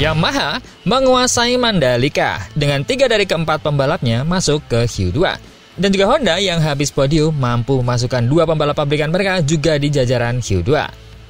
Yamaha menguasai Mandalika dengan 3 dari keempat pembalapnya masuk ke Q2. Dan juga Honda yang habis podium mampu memasukkan 2 pembalap pabrikan mereka juga di jajaran Q2.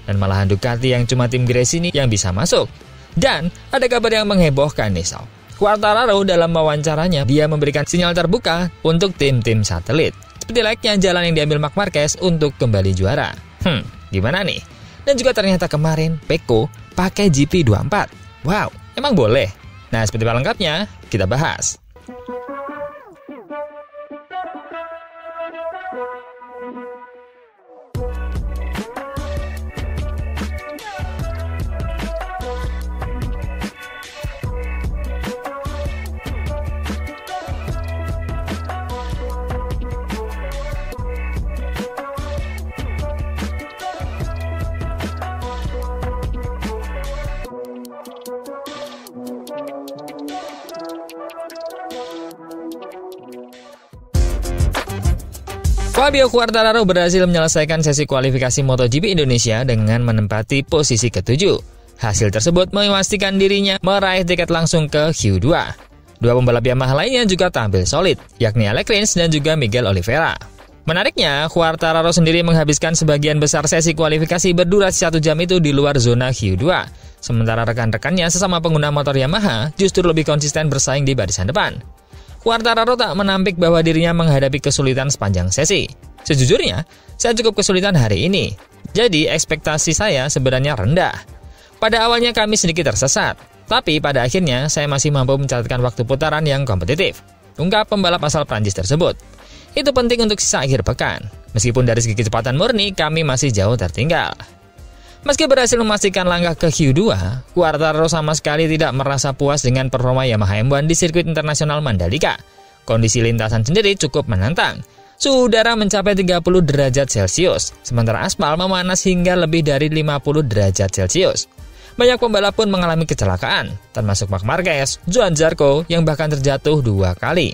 Dan malahan Ducati yang cuma tim Gresini yang bisa masuk. Dan ada kabar yang menghebohkan nih Sob. Quartararo dalam wawancaranya dia memberikan sinyal terbuka untuk tim-tim satelit. Seperti layaknya jalan yang diambil Marc Marquez untuk kembali juara. Gimana nih? Dan juga ternyata kemarin Pecco pakai GP24. Wow, emang boleh? Nah, seperti apa lengkapnya, kita bahas. Fabio Quartararo berhasil menyelesaikan sesi kualifikasi MotoGP Indonesia dengan menempati posisi ke-7. Hasil tersebut memastikan dirinya meraih tiket langsung ke Q2. 2 pembalap Yamaha lainnya juga tampil solid, yakni Alex Rins dan juga Miguel Oliveira. Menariknya, Quartararo sendiri menghabiskan sebagian besar sesi kualifikasi berdurasi 1 jam itu di luar zona Q2. Sementara rekan-rekannya sesama pengguna motor Yamaha justru lebih konsisten bersaing di barisan depan. Quartararo tak menampik bahwa dirinya menghadapi kesulitan sepanjang sesi. Sejujurnya, saya cukup kesulitan hari ini. Jadi, ekspektasi saya sebenarnya rendah. Pada awalnya kami sedikit tersesat, tapi pada akhirnya saya masih mampu mencatatkan waktu putaran yang kompetitif. Ungkap pembalap asal Prancis tersebut. Itu penting untuk sisa akhir pekan. Meskipun dari segi kecepatan murni, kami masih jauh tertinggal. Meski berhasil memastikan langkah ke Q2, Quartararo sama sekali tidak merasa puas dengan performa Yamaha M1 di sirkuit internasional Mandalika. Kondisi lintasan sendiri cukup menantang. Suhu udara mencapai 30 derajat Celcius, sementara aspal memanas hingga lebih dari 50 derajat Celcius. Banyak pembalap pun mengalami kecelakaan, termasuk Marc Marquez, Johann Zarco yang bahkan terjatuh 2 kali.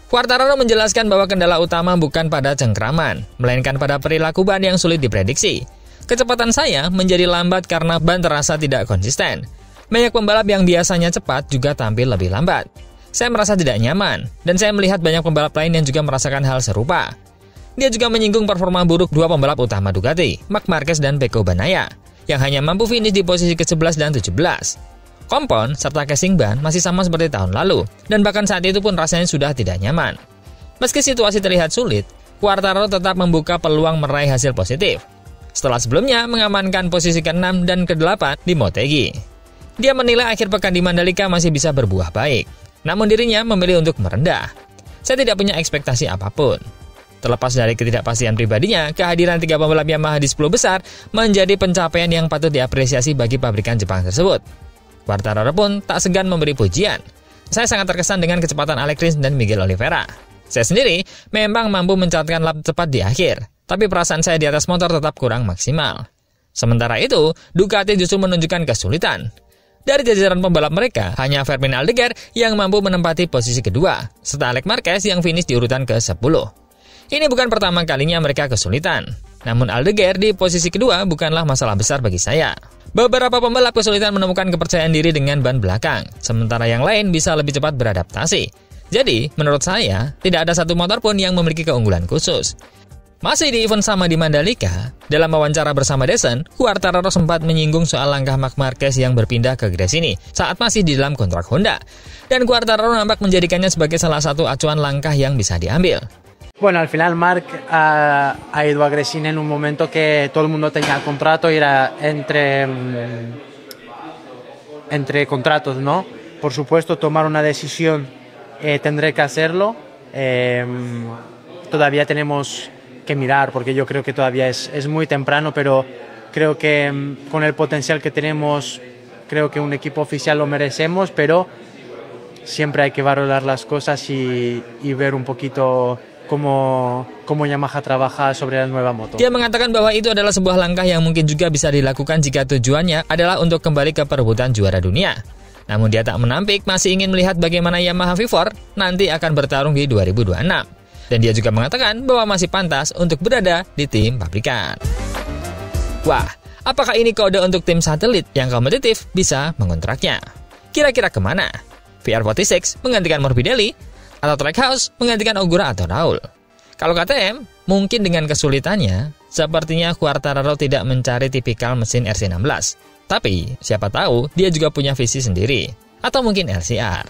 Quartararo menjelaskan bahwa kendala utama bukan pada cengkraman, melainkan pada perilaku ban yang sulit diprediksi. Kecepatan saya menjadi lambat karena ban terasa tidak konsisten. Banyak pembalap yang biasanya cepat juga tampil lebih lambat. Saya merasa tidak nyaman, dan saya melihat banyak pembalap lain yang juga merasakan hal serupa. Dia juga menyinggung performa buruk 2 pembalap utama Ducati, Marc Marquez dan Pecco Bagnaia, yang hanya mampu finish di posisi ke-11 dan 17. Kompon serta casing ban masih sama seperti tahun lalu, dan bahkan saat itu pun rasanya sudah tidak nyaman. Meski situasi terlihat sulit, Quartararo tetap membuka peluang meraih hasil positif. Setelah sebelumnya mengamankan posisi ke-6 dan ke-8 di Motegi. Dia menilai akhir pekan di Mandalika masih bisa berbuah baik, namun dirinya memilih untuk merendah. Saya tidak punya ekspektasi apapun. Terlepas dari ketidakpastian pribadinya, kehadiran 3 pembalap Yamaha di 10 besar menjadi pencapaian yang patut diapresiasi bagi pabrikan Jepang tersebut. Quartararo pun tak segan memberi pujian. Saya sangat terkesan dengan kecepatan Alex Rins dan Miguel Oliveira. Saya sendiri memang mampu mencatatkan lap cepat di akhir, tapi perasaan saya di atas motor tetap kurang maksimal. Sementara itu, Ducati justru menunjukkan kesulitan. Dari jajaran pembalap mereka, hanya Fermin Aldeguer yang mampu menempati posisi kedua, serta Alex Marquez yang finish di urutan ke-10. Ini bukan pertama kalinya mereka kesulitan. Namun Aldeguer di posisi kedua bukanlah masalah besar bagi saya. Beberapa pembalap kesulitan menemukan kepercayaan diri dengan ban belakang, sementara yang lain bisa lebih cepat beradaptasi. Jadi, menurut saya, tidak ada satu motor pun yang memiliki keunggulan khusus. Masih di event sama di Mandalika, dalam wawancara bersama Dessen, Quartararo sempat menyinggung soal langkah Marc Marquez yang berpindah ke Gresini saat masih di dalam kontrak Honda. Dan Quartararo nampak menjadikannya sebagai salah satu acuan langkah yang bisa diambil. Bueno, al final Marc ha ido a Gresini en un momento que todo el mundo tenía contrato y era entre contratos, ¿no? Por supuesto, tomar una decisión tendré que hacerlo. Todavía tenemos que mirar, porque yo creo que todavía es muy temprano, pero creo que con el potencial que tenemos, creo que un equipo oficial lo merecemos, pero siempre hay que valorar las cosas y ver un poquito cómo Yamaha trabaja sobre la nueva moto. Dia mengatakan bahwa itu adalah sebuah langkah yang mungkin juga bisa dilakukan jika tujuannya adalah untuk kembali ke perebutan juara dunia. Namun dia tak menampik masih ingin melihat bagaimana Yamaha V4 nanti akan bertarung di 2026. Dan dia juga mengatakan bahwa masih pantas untuk berada di tim pabrikan. Wah, apakah ini kode untuk tim satelit yang kompetitif bisa mengontraknya? Kira-kira kemana? VR46 menggantikan Morbidelli? Atau Trackhouse menggantikan Ogura atau Raul? Kalau KTM, mungkin dengan kesulitannya, sepertinya Quartararo tidak mencari tipikal mesin RC16. Tapi, siapa tahu dia juga punya visi sendiri. Atau mungkin LCR.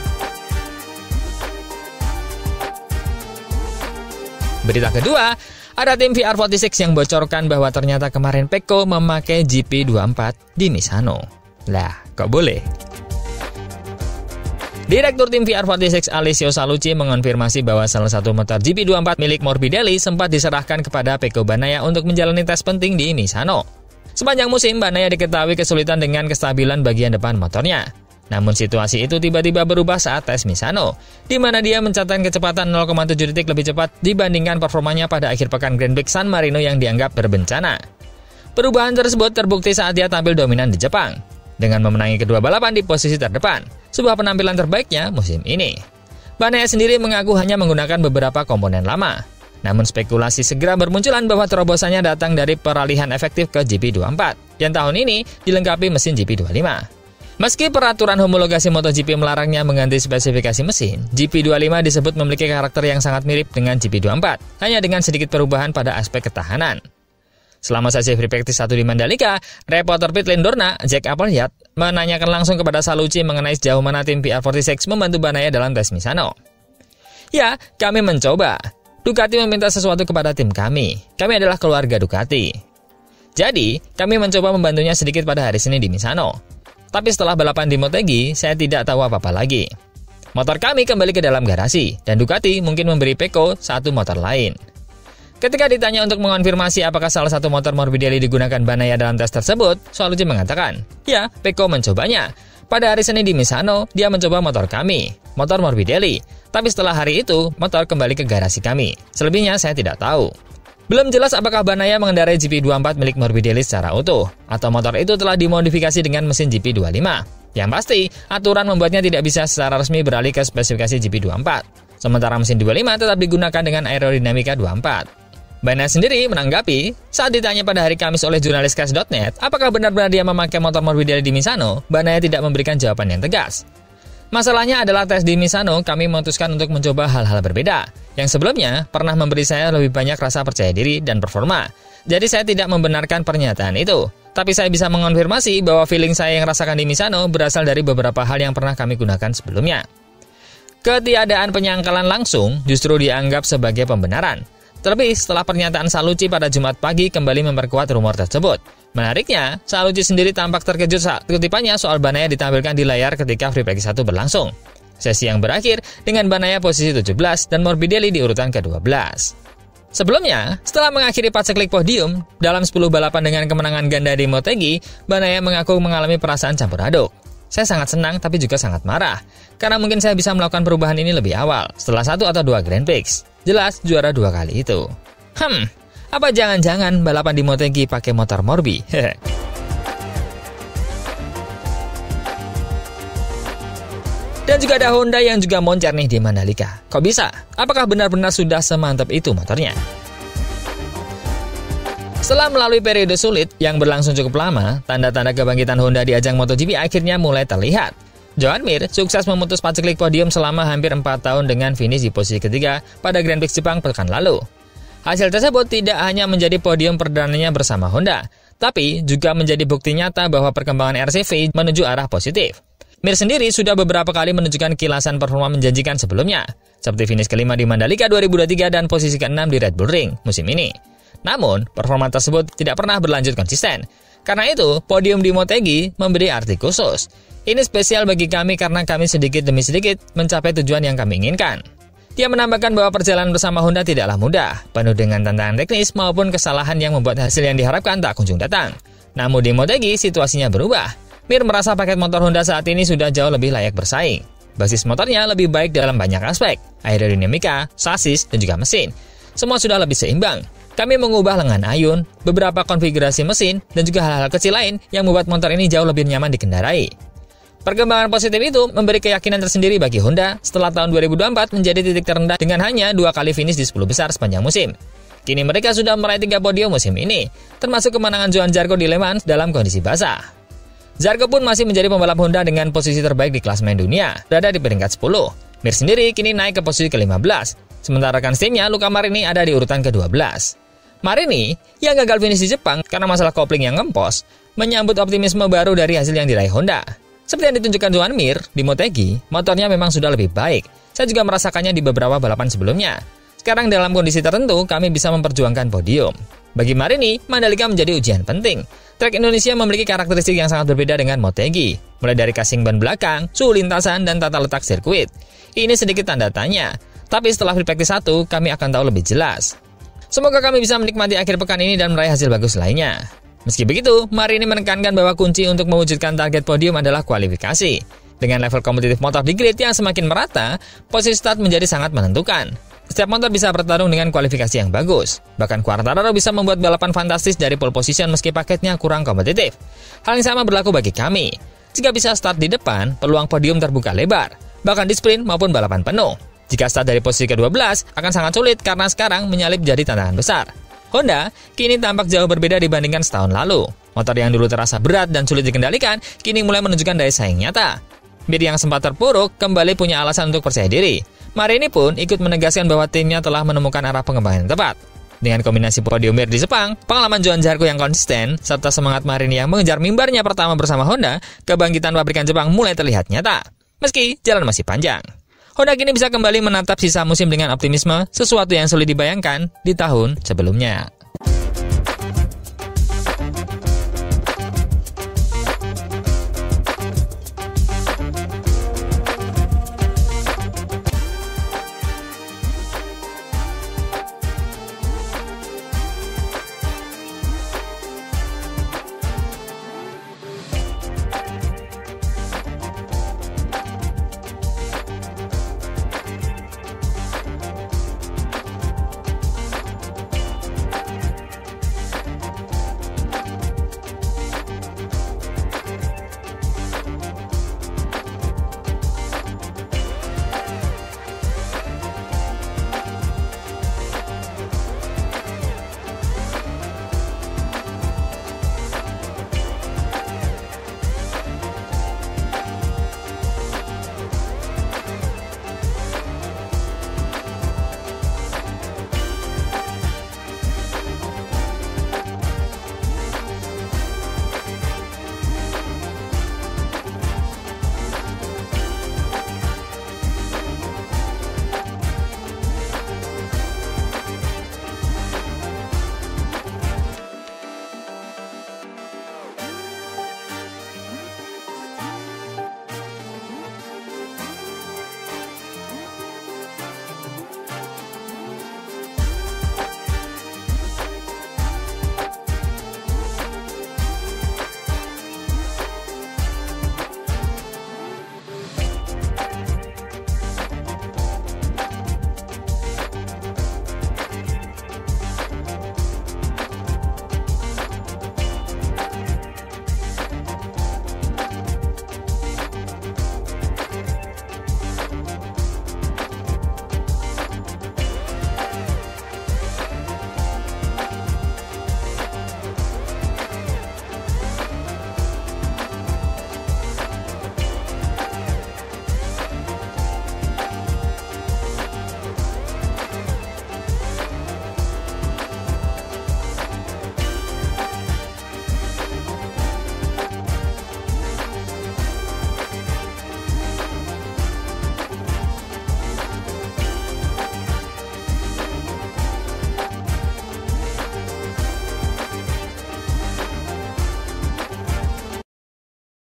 Berita kedua, ada tim VR46 yang bocorkan bahwa ternyata kemarin Pecco memakai GP24 di Misano. Lah, kok boleh? Direktur tim VR46 Alessio Sallucci mengonfirmasi bahwa salah satu motor GP24 milik Morbidelli sempat diserahkan kepada Pecco Bagnaia untuk menjalani tes penting di Misano. Sepanjang musim, Bagnaia diketahui kesulitan dengan kestabilan bagian depan motornya. Namun situasi itu tiba-tiba berubah saat tes Misano, di mana dia mencatatkan kecepatan 0,7 detik lebih cepat dibandingkan performanya pada akhir pekan Grand Prix San Marino yang dianggap berbencana. Perubahan tersebut terbukti saat dia tampil dominan di Jepang, dengan memenangi kedua balapan di posisi terdepan, sebuah penampilan terbaiknya musim ini. Bagnaia sendiri mengaku hanya menggunakan beberapa komponen lama. Namun spekulasi segera bermunculan bahwa terobosannya datang dari peralihan efektif ke GP24, yang tahun ini dilengkapi mesin GP25. Meski peraturan homologasi MotoGP melarangnya mengganti spesifikasi mesin, GP25 disebut memiliki karakter yang sangat mirip dengan GP24, hanya dengan sedikit perubahan pada aspek ketahanan. Selama sesi free practice 1 di Mandalika, reporter pit lane Dorna, Jack Appleyard, menanyakan langsung kepada Sallucci mengenai sejauh mana tim VR46 membantu Bagnaia dalam tes Misano. Ya, kami mencoba. Ducati meminta sesuatu kepada tim kami. Kami adalah keluarga Ducati. Jadi, kami mencoba membantunya sedikit pada hari Senin di Misano. Tapi setelah balapan di Motegi, saya tidak tahu apa-apa lagi. Motor kami kembali ke dalam garasi, dan Ducati mungkin memberi Pecco satu motor lain. Ketika ditanya untuk mengonfirmasi apakah salah satu motor Morbidelli digunakan Bagnaia dalam tes tersebut, Sallucci mengatakan, ya, Pecco mencobanya. Pada hari Senin di Misano, dia mencoba motor kami, motor Morbidelli. Tapi setelah hari itu, motor kembali ke garasi kami. Selebihnya saya tidak tahu. Belum jelas apakah Bagnaia mengendarai GP24 milik Morbidelli secara utuh, atau motor itu telah dimodifikasi dengan mesin GP25. Yang pasti, aturan membuatnya tidak bisa secara resmi beralih ke spesifikasi GP24. Sementara mesin 25 tetap digunakan dengan aerodinamika 24. Bagnaia sendiri menanggapi, saat ditanya pada hari Kamis oleh jurnalis Crash.net, apakah benar-benar dia memakai motor Morbidelli di Misano, Bagnaia tidak memberikan jawaban yang tegas. Masalahnya adalah tes di Misano kami memutuskan untuk mencoba hal-hal berbeda, yang sebelumnya pernah memberi saya lebih banyak rasa percaya diri dan performa. Jadi saya tidak membenarkan pernyataan itu. Tapi saya bisa mengonfirmasi bahwa feeling saya yang rasakan di Misano berasal dari beberapa hal yang pernah kami gunakan sebelumnya. Ketiadaan penyangkalan langsung justru dianggap sebagai pembenaran. Terlebih setelah pernyataan Sallucci pada Jumat pagi kembali memperkuat rumor tersebut. Menariknya, Sallucci sendiri tampak terkejut saat kutipannya soal Bagnaia ditampilkan di layar ketika free practice 1 berlangsung. Sesi yang berakhir dengan Bagnaia posisi 17 dan Morbidelli di urutan ke-12. Sebelumnya, setelah mengakhiri paceklik podium, dalam 10 balapan dengan kemenangan ganda di Motegi, Bagnaia mengaku mengalami perasaan campur aduk. Saya sangat senang tapi juga sangat marah, karena mungkin saya bisa melakukan perubahan ini lebih awal, setelah 1 atau 2 Grand Prix. Jelas juara 2 kali itu. Apa jangan-jangan balapan di Motegi pakai motor Morbi? Dan juga ada Honda yang juga moncer nih di Mandalika. Kok bisa? Apakah benar-benar sudah semantap itu motornya? Setelah melalui periode sulit yang berlangsung cukup lama, tanda-tanda kebangkitan Honda di ajang MotoGP akhirnya mulai terlihat. Joan Mir sukses memutus paceklik podium selama hampir 4 tahun dengan finish di posisi ketiga pada Grand Prix Jepang pekan lalu. Hasil tersebut tidak hanya menjadi podium perdananya bersama Honda, tapi juga menjadi bukti nyata bahwa perkembangan RCV menuju arah positif. Mir sendiri sudah beberapa kali menunjukkan kilasan performa menjanjikan sebelumnya, seperti finish kelima di Mandalika 2023 dan posisi ke-6 di Red Bull Ring musim ini. Namun, performa tersebut tidak pernah berlanjut konsisten. Karena itu, podium di Motegi memberi arti khusus. Ini spesial bagi kami karena kami sedikit demi sedikit mencapai tujuan yang kami inginkan. Dia menambahkan bahwa perjalanan bersama Honda tidaklah mudah, penuh dengan tantangan teknis maupun kesalahan yang membuat hasil yang diharapkan tak kunjung datang. Namun di Motegi situasinya berubah. Mir merasa paket motor Honda saat ini sudah jauh lebih layak bersaing. Basis motornya lebih baik dalam banyak aspek, aerodinamika, sasis, dan juga mesin. Semua sudah lebih seimbang. Kami mengubah lengan ayun, beberapa konfigurasi mesin, dan juga hal-hal kecil lain yang membuat motor ini jauh lebih nyaman dikendarai. Perkembangan positif itu memberi keyakinan tersendiri bagi Honda setelah tahun 2024 menjadi titik terendah dengan hanya 2 kali finish di 10 besar sepanjang musim. Kini mereka sudah meraih 3 podium musim ini, termasuk kemenangan Johan Zarco di Le Mans dalam kondisi basah. Zarco pun masih menjadi pembalap Honda dengan posisi terbaik di klasemen dunia, berada di peringkat 10. Mir sendiri kini naik ke posisi ke-15, sementara rekan timnya Luca Marini ada di urutan ke-12. Marini, yang gagal finish di Jepang karena masalah kopling yang ngempos, menyambut optimisme baru dari hasil yang diraih Honda. Seperti yang ditunjukkan Joan Mir di Motegi, motornya memang sudah lebih baik. Saya juga merasakannya di beberapa balapan sebelumnya. Sekarang dalam kondisi tertentu, kami bisa memperjuangkan podium. Bagi Marini, Mandalika menjadi ujian penting. Trek Indonesia memiliki karakteristik yang sangat berbeda dengan Motegi, mulai dari casing ban belakang, suhu lintasan, dan tata letak sirkuit. Ini sedikit tanda tanya, tapi setelah free practice 1, kami akan tahu lebih jelas. Semoga kami bisa menikmati akhir pekan ini dan meraih hasil bagus lainnya. Meski begitu, Marini menekankan bahwa kunci untuk mewujudkan target podium adalah kualifikasi. Dengan level kompetitif motor di grid yang semakin merata, posisi start menjadi sangat menentukan. Setiap motor bisa bertarung dengan kualifikasi yang bagus. Bahkan Quartararo bisa membuat balapan fantastis dari pole position meski paketnya kurang kompetitif. Hal yang sama berlaku bagi kami. Jika bisa start di depan, peluang podium terbuka lebar, bahkan di sprint maupun balapan penuh. Jika start dari posisi ke-12, akan sangat sulit karena sekarang menyalip jadi tantangan besar. Honda kini tampak jauh berbeda dibandingkan setahun lalu. Motor yang dulu terasa berat dan sulit dikendalikan, kini mulai menunjukkan daya saing nyata. Mir yang sempat terpuruk kembali punya alasan untuk percaya diri. Marini pun ikut menegaskan bahwa timnya telah menemukan arah pengembangan yang tepat. Dengan kombinasi podium Mir di Jepang, pengalaman Joan Zarco yang konsisten, serta semangat Marini yang mengejar mimbarnya pertama bersama Honda, kebangkitan pabrikan Jepang mulai terlihat nyata. Meski jalan masih panjang. Honda kini bisa kembali menatap sisa musim dengan optimisme, sesuatu yang sulit dibayangkan di tahun sebelumnya.